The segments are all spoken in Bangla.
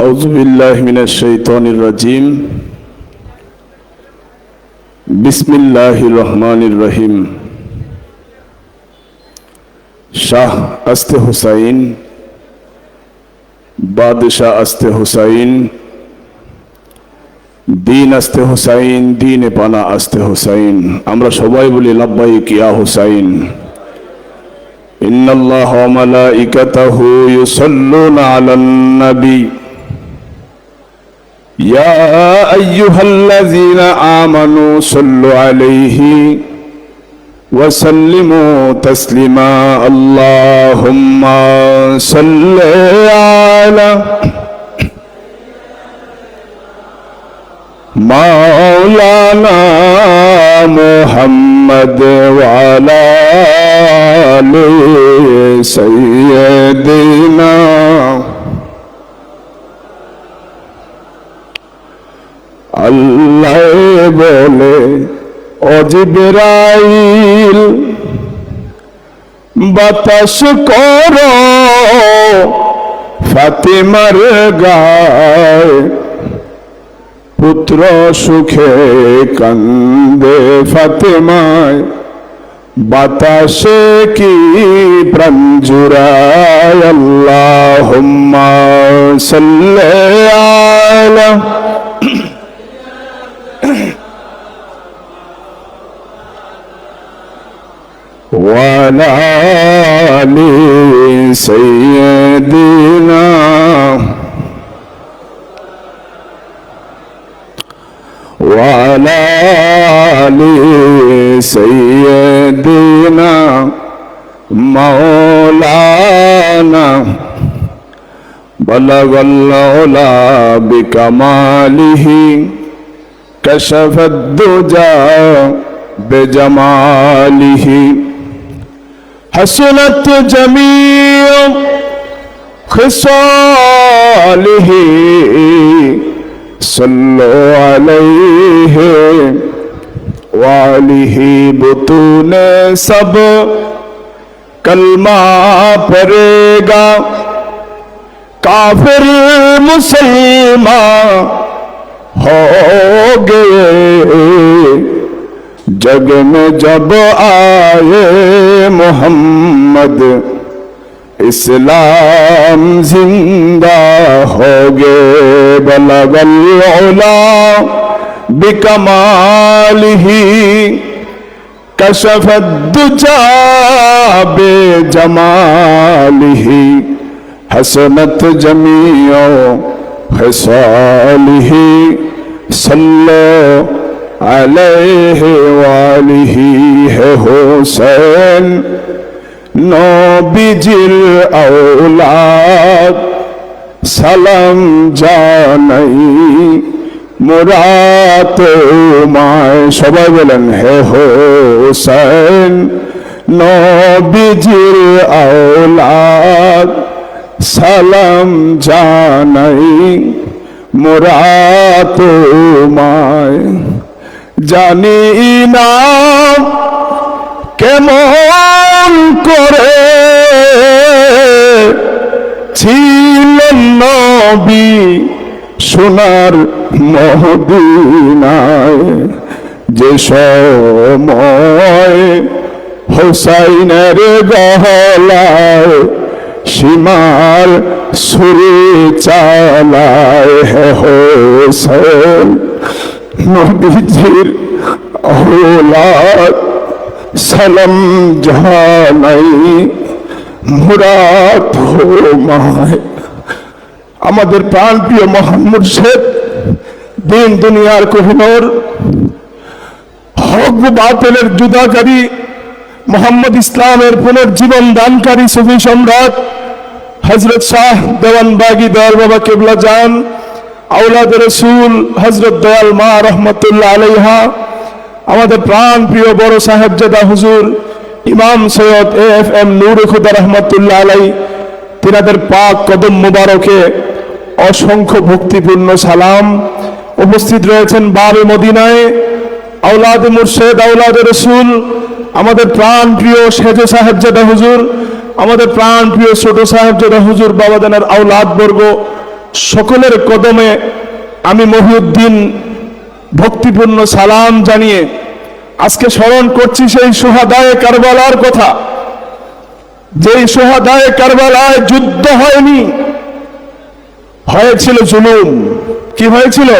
أعوذ بالله من الشيطان الرجيم بسم الله الرحمن الرحيم শাহ আস্তে হুসাইন বাদশাহ আস্তে হুসাইন দিন আস্তে হুসাইন দিনে পানা আস্তে হুসাইন আমরা সবাই বলি লাব্বাইক ইয়া হুসাইন ইন্নাল্লাহা ওয়া মালাইকাতাহু ইউসাল্লুনা আলান নবী يا أيها الذين آمنوا صلوا عليه وسلموا تسليما اللهم صل على مولانا محمد وعلى آل سيدنا আল্লাহ বলে ও জিবরাইল বাতাস করো ফাতেমার গায়ে পুত্র সুখে কান্দে ফাতেমায় বাতাসে কি প্রাণ জুড়ায় আল্লাহুম্মা সাল্লি আলা وعلى آل سيدنا وعلى آل سيدنا مولانا بلغ العلا بكماله كشف الدجى بجماله حسنت جميع خصاله صلوا عليه وآله بطون سب کلمہ پڑھے کافر مسلمان ہو گئے जग में जब आए मोहम्मद इस्लाम जिंदा हो गए बलगल औला बिकमालिही कशफद दुजा बेजमालिही हसनत जमीओ खसालिही सल्लो अलैहि वालिही है हुसैन नबीजिर औलाद সালাম জানাই মুরাদ তোমায় সবাই বলেন হে হোসেন নবীজির औलाद সালাম জানাই মুরাদ তোমায় জানি না কেমন করে ছিলেন নবী সোনার মদিনায় যে সময় হুসাইনের গলায় সীমার ছুরি চালায় হে হোসেন নবীজির औलाद সালাম জানাই মুরাদ তোমায় আমাদের প্রাণপ্রিয় মহান মুর্শিদ দিন দুনিয়ার কোহিনূর হক বাতিলের জুদাকারী মোহাম্মদ ইসলামের পুনর্জীবন দানকারী সুফি সম্রাট হযরত শাহ দেওয়ানবাগী দয়াল বাবা কেবলা জান औलाद रसूल हजरत दयाल मा रहमतुल्लाह आलैहा আমাদের প্রাণ প্রিয় বড় সাহেবজাদা হুজুর ইমাম সৈয়দ এএফএম নূরে খুদা রহমাতুল্লাহ আলাই তিনাদের পাক কদম মুবারকে অসংখ্য ভক্তিপূর্ণ সালাম। উপস্থিত রয়েছেন বাবে মদিনায় औलाद মুর্শিদ औलाद রসুল আমাদের প্রাণ প্রিয় সেজে সাহেবজাদা হুজুর, আমাদের প্রাণ প্রিয় ছোট সাহেবজাদা হুজুর বাবাদানের औलाद বর্গ সকলের কদমে আমি মহিউদ্দিন ভক্তিপূর্ণ সালাম জানিয়ে আজকে স্মরণ করছি সেই শুহাদায়ে কারবালার কথা। যেই শুহাদায়ে কারবালায় যুদ্ধ হয়নি, হয়েছিল জুলুম। কি হয়েছিল?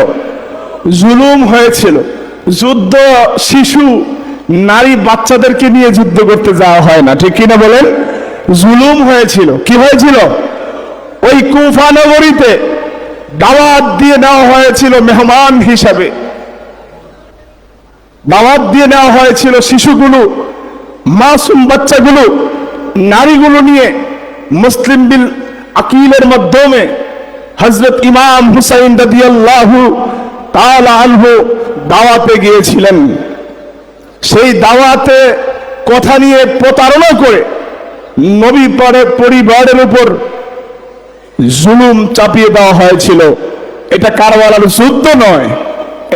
জুলুম হয়েছিল। যুদ্ধ শিশু নারী বাচ্চাদেরকে নিয়ে যুদ্ধ করতে যাওয়া হয় না, ঠিক কিনা বলেন? জুলুম হয়েছিল। কি হয়েছিল? ওই কুফা নগরীতে দাওয়াত দিয়ে নেওয়া হয়েছিল মেহমান হিসাবে। দাওয়াত দিয়ে নেওয়া হয়েছিল শিশুগুলো, মাসুম বাচ্চাগুলো, নারীগুলো নিয়ে মুসলিম বিল আকিলের মাধ্যমে হযরত ইমাম হুসাইন রাদিয়াল্লাহু তাআলা আনহু দাওয়াতে গিয়েছিলেন। সেই দাওয়াতে কথা নিয়ে প্রতারণা করে নবী পরিবারের উপর জুলুম চাপিয়ে দেওয়া হয়েছিল। এটা কারবালার যুদ্ধ নয়,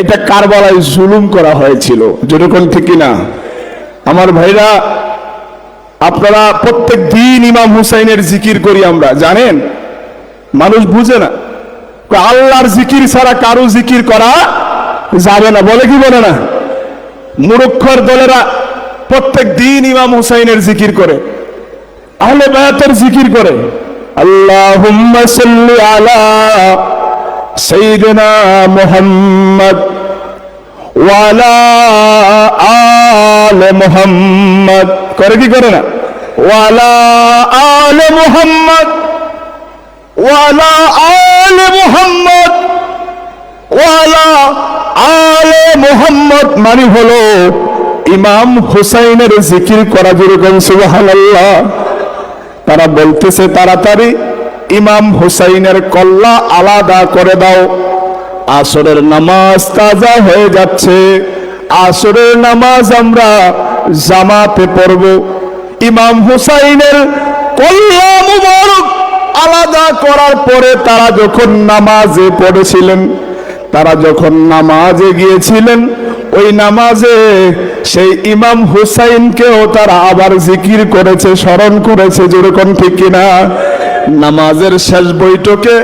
এটা কারবালায় জুলুম করা হয়েছিল। যেরকম ঠিক না আমার ভাইরা? আপনারা প্রত্যেক দিন ইমাম হুসাইনের জিকির করি আমরা, জানেন? মানুষ বুঝে না, আল্লাহর জিকির ছাড়া কারো জিকির করা যাবে না, বলে কি বলে না? মুরুক্ষর দলেরা প্রত্যেক দিন ইমাম হুসাইনের জিকির করে, আহলে বায়াতের জিকির করে। আল্লাহুম্মা সাল্লি আলা সাইয়্যিদিনা মুহাম্মদ ওয়া আলা আলে মুহাম্মদ করে, কি করে না? ওয়া আলা আলে মুহাম্মদ ওয়া আলা আলে মুহাম্মদ ওয়া আলা আলে মুহাম্মদ মানে হলো ইমাম হুসাইনের জিকির করা। যেরকম সুবহানাল্লাহ। তারা বলতেছে তাড়াতাড়ি ইমাম হুসাইনের কল্লা আলাদা করে দাও, আসরের নামাজ কাজা হয়ে যাচ্ছে, আসরের নামাজ আমরা জামাতে পড়ব। ইমাম হুসাইনের কল্লা মুবারক আলাদা করার পরে তারা যখন নামাজে পড়েছিলেন, তারা যখন নামাজে গিয়েছিলেন, ওই নামাজে সেই ইমাম হুসাইনকেও তারা আবার জিকির করেছে, স্মরণ করেছে। যেরকম ঠিক কিনা? নামাজের শেষ বৈঠকে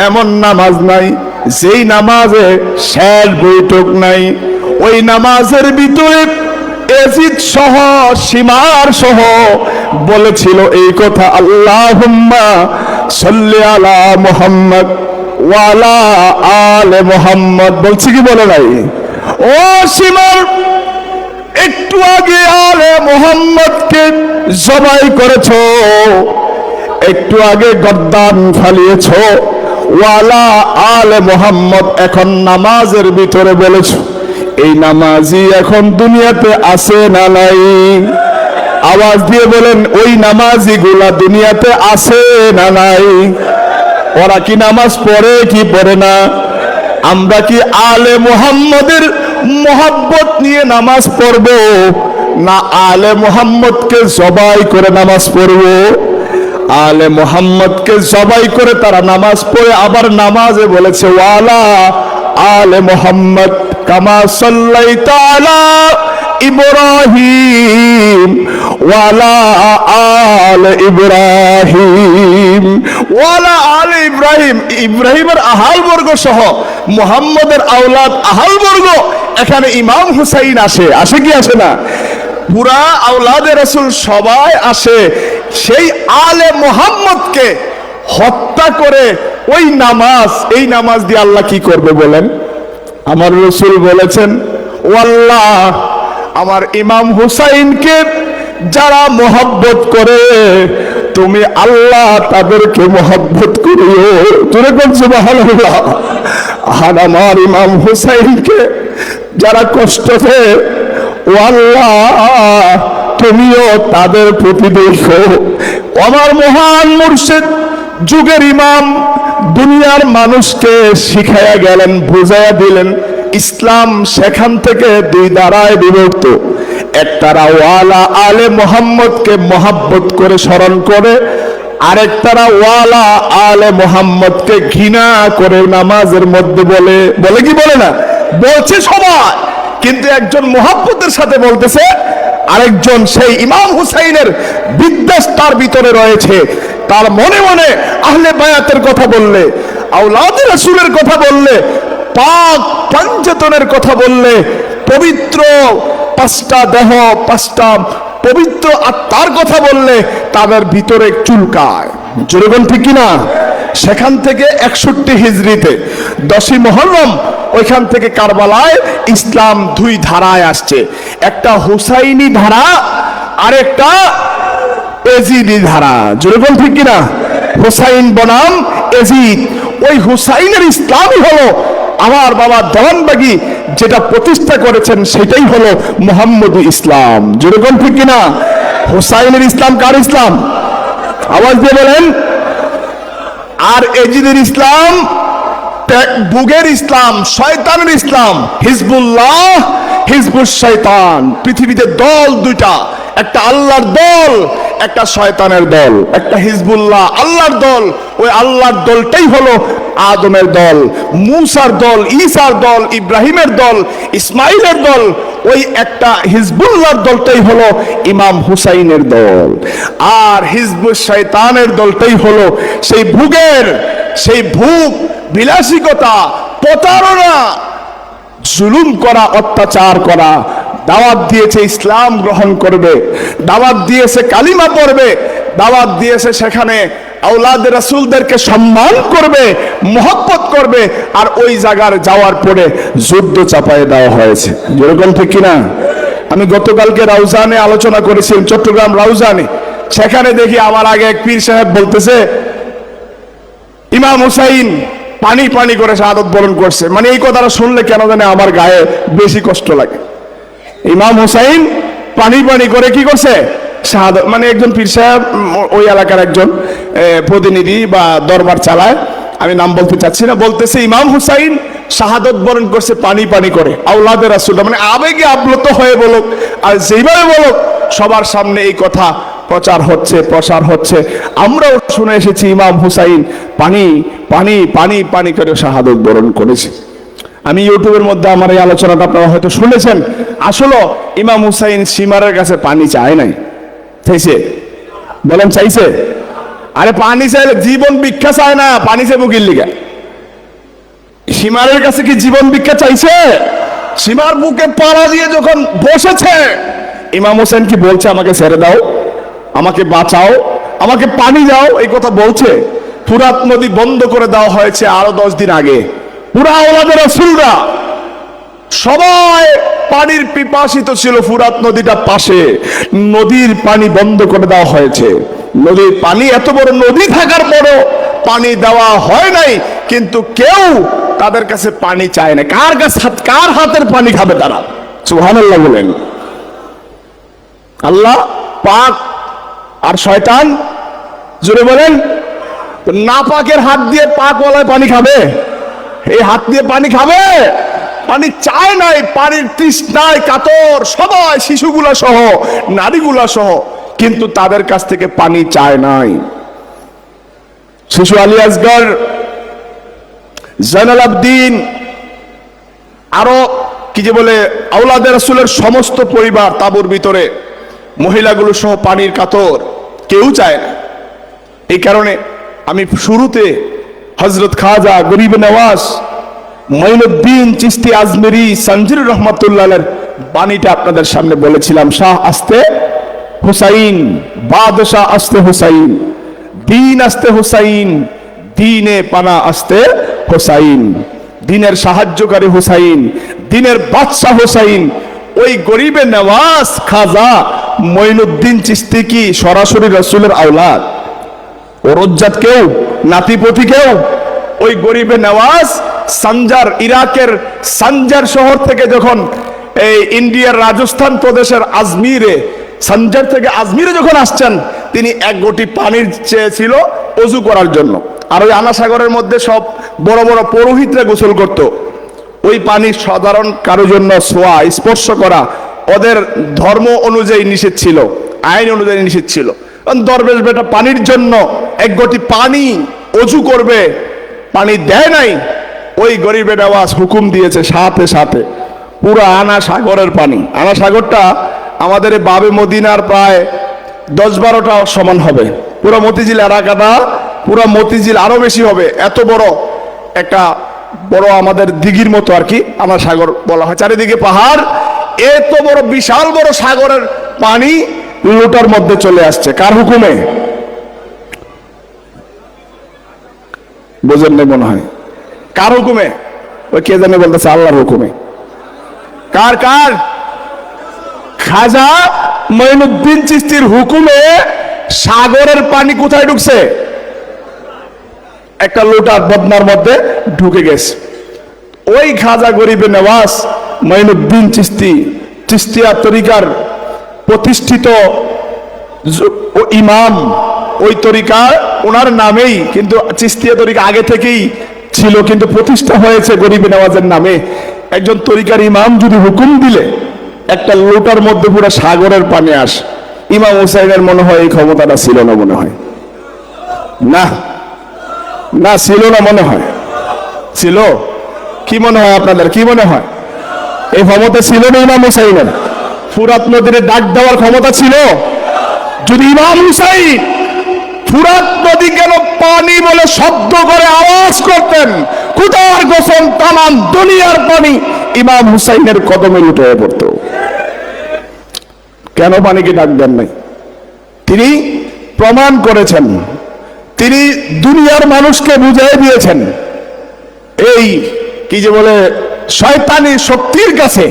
এমন নামাজ নাই যেই নামাজে শেষ বৈঠক নাই। ওই নামাজের ভিতরে এজিদ সহ সীমার সহ বলেছিল এই কথা, আল্লাহুম্মা সাল্লি আলা মুহাম্মদ ওয়া আলা আলে মুহাম্মদ। বলছি কি বলে নাই? ও সীমার, একটু আগে আলে মুহাম্মদকে জবাই করেছো, একটু আগে গর্দান ফালিয়েছো, ওয়ালা আলে মুহাম্মদ এখন নামাজের ভিতরে বলেছো। এই নামাজি এখন দুনিয়াতে আছে না নাই? আওয়াজ দিয়ে বলেন, ওই নামাজি গুলা দুনিয়াতে আছে না নাই? ওরা কি নামাজ পড়ে কি পড়ে না? আমরা কি আলে মুহাম্মদের মোহাব্বত নিয়ে নামাজ পড়ব, না আলে মুহাম্মদকে জবাই করে নামাজ পড়ব? আলে মুহাম্মদকে জবাই করে তারা নামাজ পড়ে আবার নামাজে বলেছে ওয়ালা আলে মুহাম্মদ কামা সাল্লাইতা আলা ইব্রাহিম ওয়ালা আলে ইব্রাহিম ওয়ালা আলে ইব্রাহিম। ইব্রাহিমের আহাল বর্গ সহ মুহাম্মদের আওলাদ আহাল বর্গ এখানে ইমাম হুসাইন আসে। আসে কি আসে না? পুরা আওলাদে রাসূল সবাই আসে। সেই আলে মুহাম্মদকে হত্যা করে ওই নামাজ, এই নামাজ দিয়ে আল্লাহ কি করবে বলেন? আমার রাসূল বলেছেন, ও আল্লাহ, আমার ইমাম হুসাইনকে যারা মোহাব্বত করে তুমি আল্লাহ তাদেরকে মোহাব্বত করিও। যেরকম সুবহানাল্লাহ। আর আমার ইমাম হুসাইনকে যারা কষ্ট দেয়, ও আল্লাহ তুমিও তাদের প্রতি দেখো। আমার মহান মুর্শিদ, যুগের ইমাম, দুনিয়ার মানুষকে শিখাইয়া গেলেন, বুঝাইয়া দিলেন ইসলাম সেখান থেকে দুই দ্বারায় বিভক্ত। একটারা ওয়ালা আলে মুহাম্মদকে মহাব্বত করে স্মরণ করে, আরেকটারা ওয়ালা আলে মুহাম্মদকে ঘৃণা করে নামাজের মধ্যে বলে। বলে কি বলে না? বলছে সবাই, কিন্তু একজন মহাব্বতের সাথে বলতেছে, আরেকজন সেই ইমাম হুসাইনের বিদ্বেষ তার ভিতরে রয়েছে। তার মনে মনে আহলে বায়াতের কথা বললে, আওলাদে রাসূলের কথা বললে, পাক পাঞ্জাতনের কথা বললে, পবিত্র পাঁচটা দেহ, পাঁচটা পবিত্র আত্মার কথা বললে তাদের ভিতরে চুলকায়। জোরেগণ ঠিক কিনা? সেখান থেকে 61 হিজরিতে 10ই মুহররম ওইখান থেকে কারবালায় ইসলাম দুই ধারায় আসছে, একটা হুসাইনি ধারা আর একটা এজিদি ধারা। জোরেগণ ঠিক কিনা? হুসাইন বনাম এজিদ। ওই হুসাইনের ইসলামই হলো আমার বাবা দেওয়ানবাগী যেটা প্রতিষ্ঠা করেছেন, সেটাই হলো মুহাম্মদী ইসলাম। যেরকম ঠিক কিনা? হুসাইনের ইসলাম কার ইসলাম? আওয়াজ দিয়ে বলেন। আর এজিদের ইসলাম বুগের ইসলাম, শয়তানের ইসলাম, হিজবুল্লাহ, হিজবুশ শয়তান। পৃথিবীতে দল দুইটা, একটা আল্লাহর দল, একটা শয়তানের দল। একটা হিজবুল্লাহ আল্লাহর দল, ওই আল্লাহর দলটাই হলো আদমের দল, মুসার দল, ঈসার দল, ইব্রাহিমের দল, ইসমাইলের দল। ওই একটা হিজবুল্লাহর দলটাই হলো ইমাম হুসাইনের দল। আর হিজবুশ শয়তানের দলটাই হলো সেই ভুগের, সেই ভুগ বিলাসিকতা, প্রতারণা, জুলুম করা, অত্যাচার করা। দাওয়াত দিয়েছে ইসলাম গ্রহণ করবে, দাওয়াত দিয়েছে কালিমা পড়বে, দাওয়াত দিয়েছে সেখানে আওলাদে রাসূলদেরকে সম্মান করবে, মহব্বত করবে। আর ওই জায়গার যাওয়ার পরে যুদ্ধ চাপায় দেওয়া হয়েছে। যেরকম ঠিক কিনা? আমি গতকালকে রাউজানে আলোচনা করেছিলাম, চট্টগ্রাম রাউজানে। সেখানে দেখি আমার আগে এক পীর সাহেব বলতেছে ইমাম হুসাইন পানি পানি করে শাহাদত বরণ করছে। মানে এই কথাটা শুনলে কেন জানে আমার গায়ে বেশি কষ্ট লাগে। ইমাম হুসাইন পানি পানি করে কি করছে? শাহাদত। মানে একজন পীর সাহেব, ওই এলাকার একজন প্রতিনিধি বা দরবার চালায়, আমি নাম বলতে চাচ্ছি না, বলতেছে ইমাম হুসাইন শাহাদত বরণ করছে পানি পানি করে। আওলাদে রাসূল মানে আবেগে আপ্লুত হয়ে বলুক আর যেভাবে বলুক, সবার সামনে এই কথা প্রচার হচ্ছে, প্রসার হচ্ছে। আমরাও শুনে এসেছি ইমাম হুসাইন পানি পানি পানি পানি করে শাহাদত বরণ করেছে। আমি ইউটিউবের মধ্যে আমার এই আলোচনাটা আপনারা হয়তো শুনেছেন। আসলে ইমাম হুসাইন সীমারের কাছে পানি চায় নাই, চাইছে? বলেন চাইছে? আরে পানি চাইলে জীবন ভিক্ষা চায় না, পানি চাইবো কি লিগা? সীমারের কাছে কি জীবন ভিক্ষা চাইছে? সীমার বুকে পাড়া দিয়ে যখন বসেছে, ইমাম হুসাইন কি বলছে আমাকে ছেড়ে দাও, আমাকে বাঁচাও, আমাকে পানি দাও? এই কথা বলছে? ফুরাত নদী বন্ধ করে দেওয়া হয়েছে আরো 10 দিন আগে। পুরা আওলাদে রাসূলরা সবাই পানির পিপাসিত ছিল, ফুরাত নদীটা পাশে, নদীর পানি বন্ধ করে দেওয়া হয়েছে। নদীর পানি, এত বড় নদী থাকার পরও পানি দেওয়া হয় নাই, কিন্তু কেউ তাদের কাছে পানি চায় না। কার কাছে, কার হাতের পানি খাবে তারা? সুবহানাল্লাহ বলেন। আল্লাহ পাক আর শয়তান, জোরে বলেন। নাপাকের হাত দিয়ে পাকওয়ালায় পানি খাবে? এই হাত দিয়ে পানি খাবে? পানি চায় নাই, পানির তৃষ্ণায় কাতর সবাই, শিশুগুলা সহ, নারীগুলা সহ, কিন্তু তাদের কাছ থেকে পানি চায় নাই। শিশু আলী আসগর, জয়নাল আবদিন, আরো কি যে বলে, আওলাদে রাসূলের সমস্ত পরিবার তাঁবুর ভিতরে, মহিলাগুলো সহ পানির কাতর, কেউ চায় না। এই কারণে আমি শুরুতে হযরত খাজা গরিব নওয়াজ মঈনুদ্দিন চিশতি আজমেরি সঞ্জির রহমাতুল্লাহের বাণীটা আপনাদের সামনে বলেছিলাম। শাহ আস্তে হুসাইন, বাদশাহ আস্তে হুসাইন, দিন আস্তে হুসাইন, দিনে পানা আস্তে হুসাইন, দিনের সাহায্যকারী হুসাইন, দিনের বাদশাহ হুসাইন। ওই গরিবে নওয়াজ খাজা মঈনুদ্দিন চিশতি কি সরাসরি রাসূলের আওলাদ? ওরজ্জাত কেউ, নাতিপতি কেউ? ওই গরিবে নওয়াজ সানজার, ইরাকের সানজার শহর থেকে যখন এই ইন্ডিয়ার রাজস্থান প্রদেশের আজমিরে, সানজার থেকে আজমিরে যখন আসছেন, তিনি এক ঘটি পানির চেয়েছিল ওযু করার জন্য। আর ওই আনা সাগরের মধ্যে সব বড় বড় পুরোহিতরা গোসল করত। ওই পানি সাধারণ কারো জন্য ছোঁয়া, স্পর্শ করা ওদের ধর্ম অনুযায়ী নিষেধ ছিল, আইন অনুযায়ী নিষেধ ছিল। দরবেশ বেটা পানির জন্য এক ঘটি পানি ওযু করবে, পানি দেয় নাই। ওই গরিবে নওয়াজ হুকুম দিয়েছে সাথে সাথে পুরো আনা সাগরের পানি। আনা সাগরটা আমাদের বাবে মদিনার প্রায় 10-12টা সমান হবে। পুরো মতিঝিল এলাকাটা, পুরো মতিঝিল আরো বেশি হবে। এত বড় একটা বড় আমাদের দিঘির মতো আর কি, আমার সাগর বলা হয়, চারিদিকে পাহাড়, এত বড় বিশাল বড় সাগরের পানি লোটার মধ্যে চলে আসছে। কার হুকুমে? বোঝেন নাই মনে হয়। কার হুকুমে? ওই কে জানে বলতেছে আল্লাহর হুকুমে। কার কার? খাজা মঈনুদ্দিন চিশতির হুকুমে সাগরের পানি কোথায় ঢুকছে? একটা লোটার বদনার মধ্যে ঢুকে গেছে। ওই খাজা গরিবে নওয়াজ মঈনুদ্দিন চিশতি, চিশতিয়া তরিকার প্রতিষ্ঠিত ইমাম, ওই তরিকা ওনার নামেই, কিন্তু চিশতিয়া তরিকা আগে থেকেই ছিল, কিন্তু প্রতিষ্ঠা হয়েছে গরিবে নওয়াজের নামে। একজন তরিকার ইমাম যদি হুকুম দিলে একটা লোটার মধ্যে পুরো সাগরের পানি আসে, ইমাম হুসাইনের মনে হয় এই ক্ষমতাটা ছিল না, মনে হয় না, না ছিল না, মনে হয় ছিল। কি মনে হয় আপনাদের? কি মনে হয় এই ক্ষমতা ছিল না ইমাম হুসাইনের? ফুরাত নদীর ডাক দেওয়ার ক্ষমতা ছিল? যদি ইমাম হুসাইন ফুরাত নদী কেন পানি বলে শব্দ করে আওয়াজ করতেন, খুদার কসম তামাম দুনিয়ার পানি ইমাম হুসাইনের কদমে উঠে পড়তো। কেন পানিকে ডাক দেন নাই? তিনি প্রমাণ করেছেন, তিনি দুনিয়ার মানুষকে বুঝিয়ে দিয়েছেন এই কি যে বলে শয়তানি শক্তির কাছে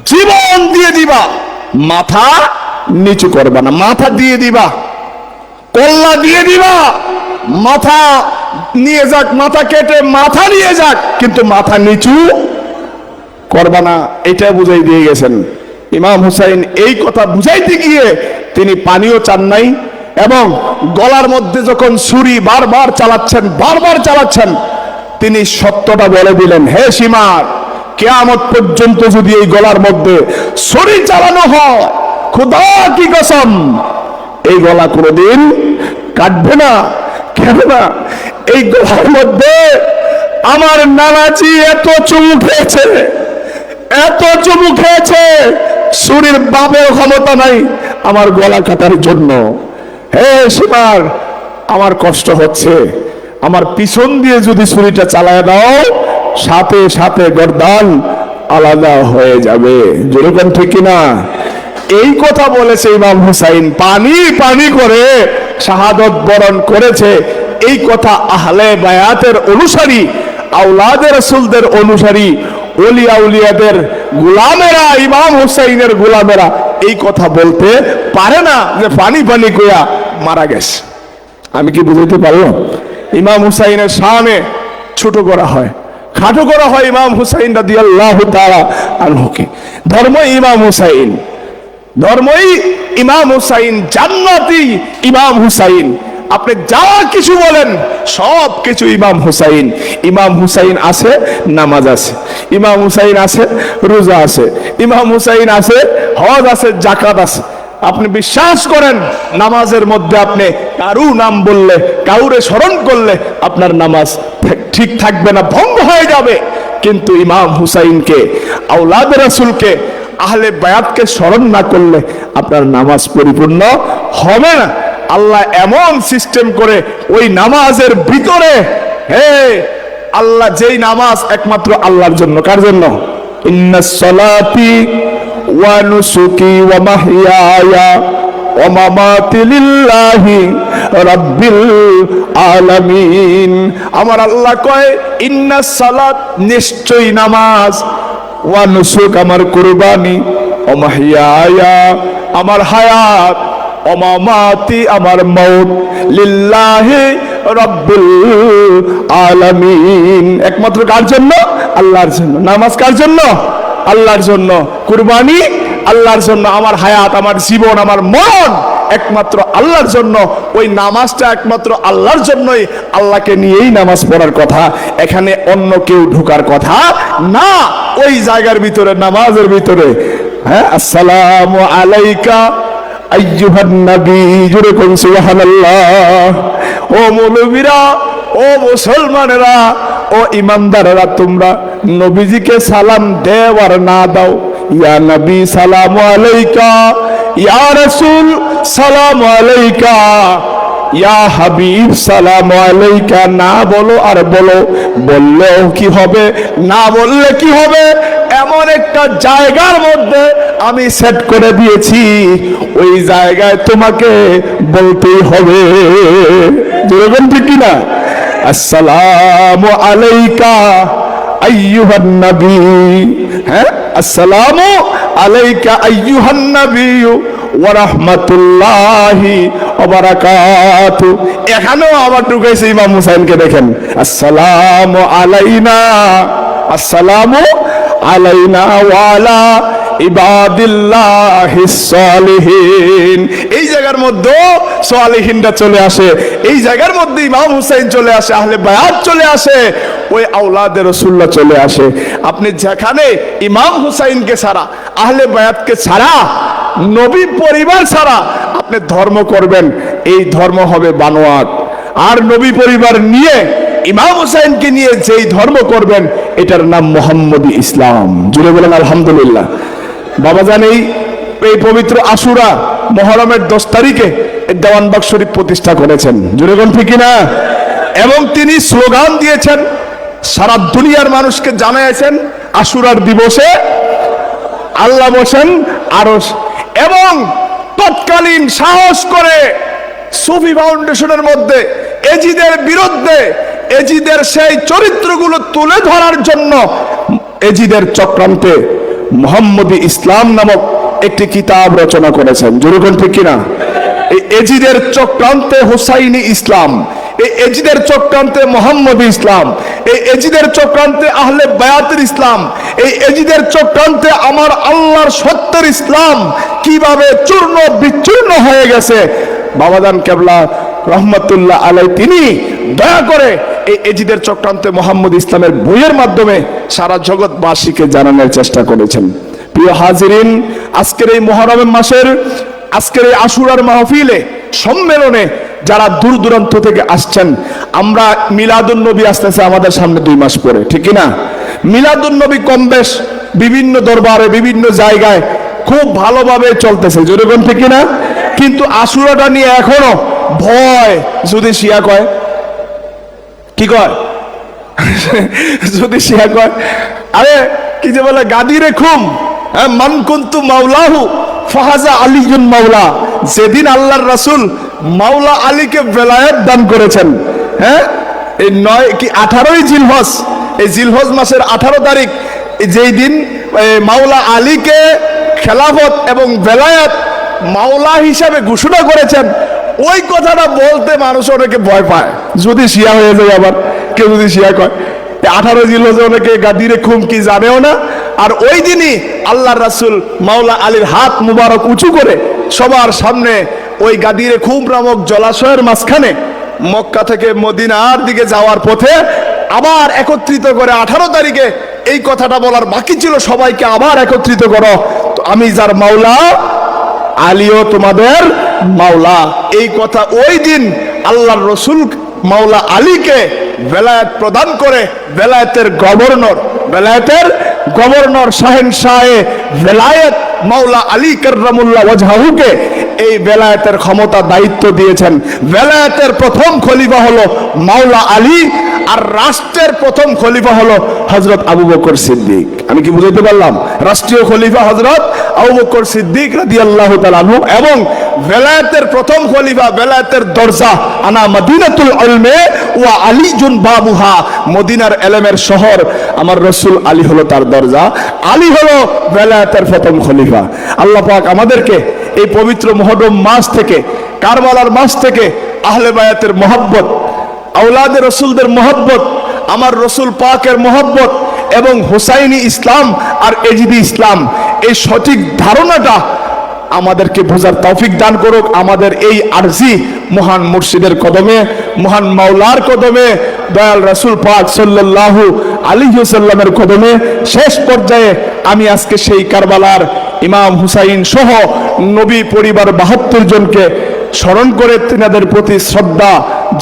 জীবন দিয়ে দিবা, মাথা নিচু করবা না, মাথা দিয়ে দিবা, কল্লা দিয়ে দিবা, মাথা নিয়ে যাক, মাথা কেটে মাথা নিয়ে যাক, কিন্তু মাথা নিচু করবা না, এটা বুঝাই দিয়ে গেছেন। ইমাম হুসাইন এই কথা বুঝাইতে গিয়ে তিনি পানিও চান নাই, এবং গলার মধ্যে যখন ছুরি বারবার চালাচ্ছেন, তিনি সত্যটা বলে দিলেন, হে সীমার, কিয়ামত পর্যন্ত যদি এই গলার মধ্যে ছুরি চালানো হয়, খোদা কি কসম, এই গলা কোনোদিন কাটবে না। কেননা এই গলার মধ্যে আমার নানাজি এত চুমু খেয়েছে, ছুরির বাপের ক্ষমতা নাই আমার গলা কাটার জন্য। হে সীমার, আমার কষ্ট হচ্ছে, আমার পিছন দিয়ে যদি ছুরিটা চালায় দাও, সাথে সাথে গর্দান আলাদা হয়ে যাবে। যেরকম ঠিক কিনা? এই কথা বলেছে ইমাম হুসাইন, পানি করে শাহাদত বরণ করেছে। এই কথা আহলে বায়াতের অনুসারী, আওলাদে রাসূলদের অনুসারী, ওলিয়া উলিয়াদের গোলামেরা, ইমাম হুসাইনের গোলামেরা এই কথা বলতে পারে না যে পানি কইয়া মারা গেছে। আমি কি বুঝাইতে পারলাম? ইমাম হুসাইনের শানে ছোট করা হয়, খাটো করা হয় ইমাম হুসাইন রাদিয়াল্লাহু তাআলা আনহুকে। ধর্মই ইমাম হুসাইন, জান্নাতি ইমাম হুসাইন। আপনি যা কিছু বলেন সব কিছু ইমাম হুসাইন। ইমাম হুসাইন আছে, নামাজ আছে, ইমাম হুসাইন আছে, রোজা আছে, ইমাম হুসাইন আছে, হজ আছে, যাকাত আছে। আপনি বিশ্বাস করেন নামাজের মধ্যে আপনি কারু নাম বললে, কাউরে স্মরণ করলে আপনার নামাজ ঠিক থাকবে না, ভঙ্গ হয়ে যাবে। কিন্তু ইমাম হুসাইনকে, আওলাদে রাসূলকে, আহলে বায়াতকে স্মরণ না করলে আপনার নামাজ পরিপূর্ণ হবে না। আল্লাহ এমন সিস্টেম করে ওই নামাজের ভিতরে, হে আল্লাহ, যেই নামাজ একমাত্র আল্লাহর জন্য। কার জন্য? ইন্নাস সালাতি ওয়া নুসুকি ওয়া মাহইয়ায়া ওয়া মামাতি লিল্লাহি রাব্বিল আলামিন। আমার আল্লাহ কয়, ইন্নাস সালাত, নিশ্চয়ই নামাজ, ওয়া নুসুক, আমার কুরবানি, ওয়া মাহইয়ায়া, আমার হায়াত, ওয়া মামাতি, আমার মওত, লিল্লাহি রাব্বিল আলামিন। একমাত্র কার জন্য? আল্লাহর জন্য। নামাজ কার জন্য? আল্লাহর জন্য। কুরবানি আল্লাহর জন্য। আমার হায়াত, আমার জীবন, আমার মরণ একমাত্র আল্লাহর জন্য। ওই নামাজটা একমাত্র আল্লাহর জন্যই, আল্লাহকে নিয়েই নামাজ পড়ার কথা, এখানে অন্য কেউ ঢোকার কথা না। ওই জায়গার ভিতরে, নামাজের ভিতরে, হ্যাঁ, আসসালামু আলাইকা আইয়ুহান নবী, জোরে কোন সুবহানাল্লাহ। ও মৌলবীরা, ও মুসলমানেরা, ও ইমানদারেরা, তোমরা নবীজিকে সালাম দেও আর না দাও, ইয়া নবী সালামু আলাইকা, ইয়া রাসূল সালামু আলাইকা, ইয়া হাবিব সালাম আলাইকা না বলো আর বলো, বললেও কি হবে না বললে কি হবে, এমন একটা জায়গার মধ্যে আমি সেট করে দিয়েছি, ওই জায়গায় তোমাকে বলতেই হবে। যেরকম ঠিক কিনা? আসসালামু আলাইকা আইয়ুহান নবী, হ্যাঁ, আসসালামু আলাইকা আইয়ুহান নবী ওয়া রাহমাতুল্লাহি ওয়া বারাকাতু। এখানেও আবার ঢুকাইছে ইমাম হুসাইনকে, দেখেন, আসসালামু আলাইনা, আসসালামু আলাইনা ওয়া আলা ইবাদিল্লাহিস সালিহিন। এই জায়গার মধ্যে সালিহিনরা চলে আসে, এই জায়গার মধ্যে ইমাম হুসাইন চলে আসে, আহলে বায়াত চলে আসে, ওই আওলাদে রাসূলুল্লাহ চলে আসে। আপনি যেখানে ইমাম হুসাইনকে ছাড়া, আহলে বায়াতকে ছাড়া, নবী পরিবার ছাড়া আপনি ধর্ম করবেন, এই ধর্ম হবে বানোয়াট। আর নবী পরিবার নিয়ে, ইমাম হুসাইনকে নিয়ে যেই ধর্ম করবেন, এটার নাম মুহাম্মদী ইসলাম। জুড়ে বলেন আলহামদুলিল্লাহ। বাবাজান এই পবিত্র আশুরা মুহররমের 10 তারিখে দেওয়ানবাগ শরীফ প্রতিষ্ঠা করেছেন। জুড়ে বলেন ঠিক না? এবং তিনি স্লোগান দিয়েছেন, সারা দুনিয়ার মানুষকে জানিয়েছেন, আশুরার দিবসে আল্লাহ বসেন আরশ। এবং তৎকালীন সাহস করে সুফি ফাউন্ডেশনের মধ্যে এজিদের বিরুদ্ধে, এজিদের সেই চরিত্রগুলো তুলে ধরার জন্য এজিদের চক্রান্তে মুহাম্মদী ইসলাম নামক একটি কিতাব রচনা করেছেন। যেরকম ঠিক কিনা? এই এজিদের চক্রান্তে হুসাইনি ইসলাম, এই এজিদের চক্রান্তে মুহাম্মদী ইসলাম, এই এজিদের চক্রান্তে আহলে বায়াতের ইসলাম, এই এজিদের চক্রান্তে আমার আল্লাহর সত্যের ইসলাম কিভাবে চূর্ণ বিচূর্ণ হয়ে গেছে, বাবাজান কেবলা রহমতুল্লাহ আলাই তিনি দয়া করে এই এজিদের চক্রান্তে মুহাম্মদী ইসলামের বইয়ের মাধ্যমে সারা জগৎবাসীকে জানানোর চেষ্টা করেছেন। প্রিয় হাজিরিন, আজকের এই মুহররম মাসের, আজকের এই আশুরার মাহফিলে, সম্মেলনে যারা দূর দূরান্ত থেকে আসছেন, আমরা মিলাদুন নবী আসতেছে আমাদের সামনে 2 মাস পরে, ঠিক না? মিলাদুন নবী কম বেশ বিভিন্ন দরবারে, বিভিন্ন জায়গায় খুব ভালোভাবে চলতেছে, যেরকম ঠিক না? কিন্তু আশুরাটা নিয়ে এখনো ভয়। যদি শিয়া কয়, কি কয়? যদি শিয়া কয়, আরে কি যে বলে, গাদিরে খুম মান কুনতু মাওলাহু ফাহাজা আলিয়ুন মাওলা। যেদিন আল্লাহর রাসূল মাওলা আলীকে বেলায়েত দান করেছেন, হ্যাঁ, এই 18ই জিলহজ, এই জিলহজ মাসের 18 তারিখ, যেই দিন মাওলা আলীকে খেলাফত এবং বেলায়েত মাওলা হিসাবে ঘোষণা করেছেন, ওই কথাটা বলতে মানুষ অনেকে ভয় পায়। যদি শিয়া হয়ে যায়, আবার কেউ যদি শিয়া কয়, 18 জিলহজে অনেকে গাদিরে খুম কি জানেও না। আর ওই দিনই আল্লাহর রাসূল মাওলা আলীর হাত মুবারক উঁচু করে সবার সামনে ওই গাদিরে খুম নামক জলাশয়ের মাঝখানে মক্কা থেকে মদিনার দিকে যাওয়ার পথে আবার একত্রিত করে 18 তারিখে এই কথাটা বলার বাকি ছিল, সবাইকে আবার একত্রিত করো, তো আমি যার মাওলা, আলীও তোমাদের মাওলা। এই কথা ওই দিন আল্লাহর রাসূল মাওলা আলীকে বেলায়েত প্রদান করে বেলায়েতের গভর্নর শাহেনশাহে বেলায়েত মাওলা আলী কাররামুল্লাহ ওয়াজহাহুকে এই বেলায়েতের ক্ষমতা দায়িত্ব দিয়েছেন। বেলায়েতের প্রথম খলিফা হলো মাওলা আলী, আর রাষ্ট্রের প্রথম খলিফা হলো হযরত আবু বকর সিদ্দিক। আমি কি বুঝাইতে পারলাম? রাষ্ট্রীয় খলিফা হযরত আবু বকর সিদ্দিক রাদিয়াল্লাহু তাআলা আনহু, এবং বেলায়েতের প্রথম খলিফা, বেলায়েতের দরজা, আনা মদিনাতুল ইলমে ওয়া আলীজুন বাবুহা, মদিনার ইলমের শহর, আমার রাসূল আলী হলো তার দরজা, আলী হলো বেলায়েতের প্রথম খলিফা। আল্লাহ পাক আমাদেরকে এই পবিত্র মুহররম মাস থেকে, কারবালার মাস থেকে আহলে বায়াতের মহব্বত, আওলাদে রাসূলদের মহব্বত, আমার রাসূল পাকের মহব্বত এবং হুসাইনি ইসলাম আর এজিদি ইসলাম, এই সঠিক ধারণাটা আমাদেরকে বোঝার তৌফিক দান করুক। আমাদের এই আরজি মহান মুর্শিদের কদমে, মহান মাওলার কদমে, দয়াল রাসূল পাক সাল্লাল্লাহু আলাইহি ওয়াসাল্লামের কদমে শেষ পর্যায়ে আমি আজকে সেই কারবালার ইমাম হুসাইন সহ নবী পরিবার 72 জনকে স্মরণ করে, তিনাদের প্রতি শ্রদ্ধা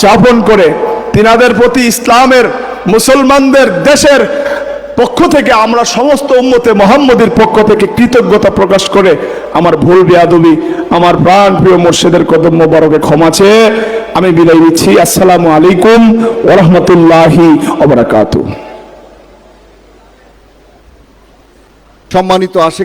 যাপন করে, তিনাদের প্রতি ইসলামের, মুসলমানদের দেশের পক্ষ থেকে, আমরা সমস্ত উম্মতে মুহাম্মদের পক্ষ থেকে কৃতজ্ঞতা প্রকাশ করে আমার ভুল বেয়াদবি, আমার প্রাণ প্রিয় মুর্শিদের কদম মোবারকে ক্ষমা চেয়ে আমি বিদায় নিচ্ছি। আসসালামু আলাইকুম ওয়া রাহমাতুল্লাহি ওয়া বারাকাতুহু। সম্মানিত আশিক